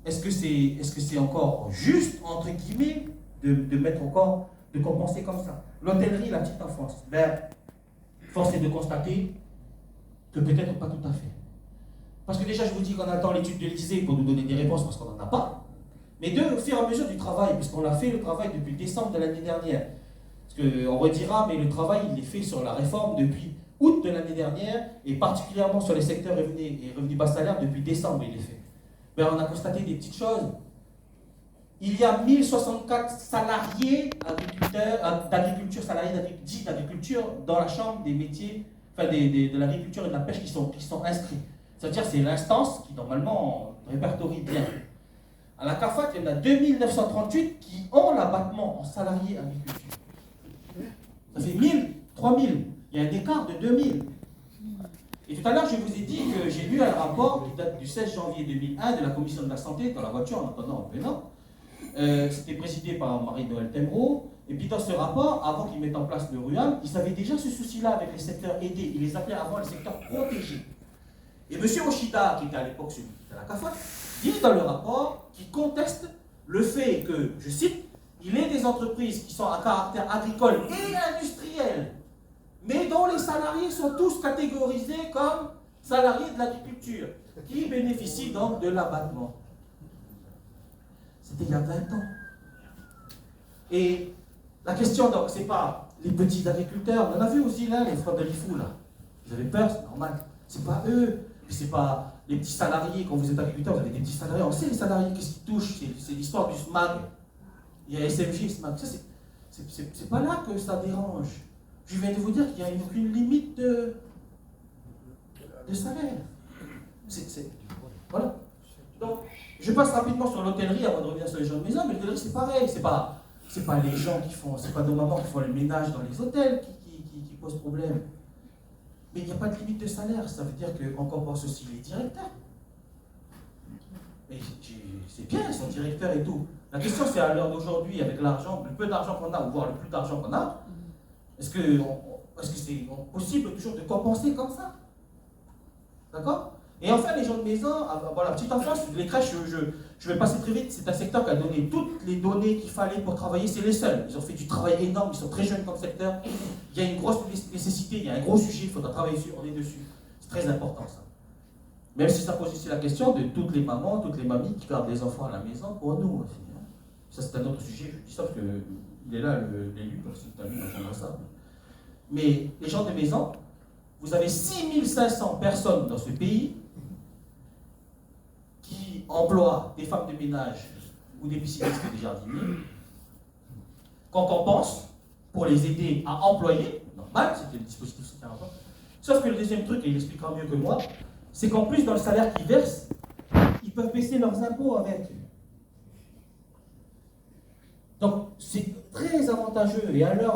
est-ce que c'est encore juste, entre guillemets, de mettre encore, de compenser comme ça? L'hôtellerie, la petite enfance, ben, force est de constater que peut-être pas tout à fait. Parce que déjà, je vous dis qu'on attend l'étude de l'Élysée pour nous donner des réponses parce qu'on n'en a pas. Mais deux, au fur et à mesure du travail, puisqu'on a fait le travail depuis décembre de l'année dernière. Parce qu'on redira, mais le travail, il est fait sur la réforme depuis août de l'année dernière, et particulièrement sur les secteurs revenus et revenus bas salaires, depuis décembre, il est fait. Ben, on a constaté des petites choses. Il y a 1064 salariés d'agriculture, salariés dits d'agriculture, dans la chambre des métiers, enfin de l'agriculture et de la pêche qui sont inscrits. C'est-à-dire c'est l'instance qui normalement répertorie bien. À la CAFAT, il y en a 2938 qui ont l'abattement en salariés agriculture. Ça fait 1000, 3000. Il y a un écart de 2000. Et tout à l'heure, je vous ai dit que j'ai lu un rapport qui date du 16 janvier 2001 de la Commission de la Santé, dans la voiture, en attendant en venant. C'était présidé par Marie-Noël Temreau. Et puis dans ce rapport, avant qu'ils mettent en place le RUAM, ils avaient déjà ce souci-là avec les secteurs aidés. Ils les appelaient avant les secteurs protégés. Et M. Oshida, qui était à l'époque celui qui était à la CAFAT, dit dans le rapport qu'il conteste le fait que, je cite, il est des entreprises qui sont à caractère agricole et industriel, mais dont les salariés sont tous catégorisés comme salariés de l'agriculture, qui bénéficient donc de l'abattement. C'était il y a 20 ans. Et la question, donc, c'est pas les petits agriculteurs. On en a vu aussi là, les frères de l'IFU, là. Vous avez peur, c'est normal. C'est pas eux. C'est pas les petits salariés. Quand vous êtes agriculteur, vous avez des petits salariés. On sait les salariés, qu'est-ce qui touche. C'est l'histoire du SMAG. Il y a SMG, SMAG. Ça, c'est pas là que ça dérange. Je viens de vous dire qu'il n'y a aucune limite de salaire. Voilà. Donc, je passe rapidement sur l'hôtellerie avant de revenir sur les gens de maison, mais l'hôtellerie c'est pareil, c'est pas les gens qui font, c'est pas nos mamans qui font le ménage dans les hôtels qui posent problème. Mais il n'y a pas de limite de salaire, ça veut dire qu'on compense aussi les directeurs. Mais c'est bien, ils sont directeurs et tout. La question c'est à l'heure d'aujourd'hui, avec l'argent, le peu d'argent qu'on a, ou voire le plus d'argent qu'on a, est-ce que c'est possible toujours de compenser comme ça? D'accord? Et enfin, les gens de maison, voilà, petite enfance, les crèches, je vais passer très vite, c'est un secteur qui a donné toutes les données qu'il fallait pour travailler, c'est les seuls. Ils ont fait du travail énorme, ils sont très jeunes comme secteur. Il y a une grosse nécessité, il y a un gros sujet, il faudra travailler dessus, on est dessus. C'est très important ça. Même si ça pose aussi la question de toutes les mamans, toutes les mamies qui gardent les enfants à la maison pour nous aussi. Hein. Ça c'est un autre sujet, je dis ça parce qu'il est là l'élu, parce que c'est un lui, ça. Mais les gens de maison, vous avez 6500 personnes dans ce pays qui emploient des femmes de ménage ou des piscinistes ou des jardiniers, qu'on compense pour les aider à employer, normal, c'était le dispositif soutien emploi. Sauf que le deuxième truc, et il expliquera mieux que moi, c'est qu'en plus dans le salaire qu'ils versent, ils peuvent baisser leurs impôts avec. Donc c'est très avantageux, et à l'heure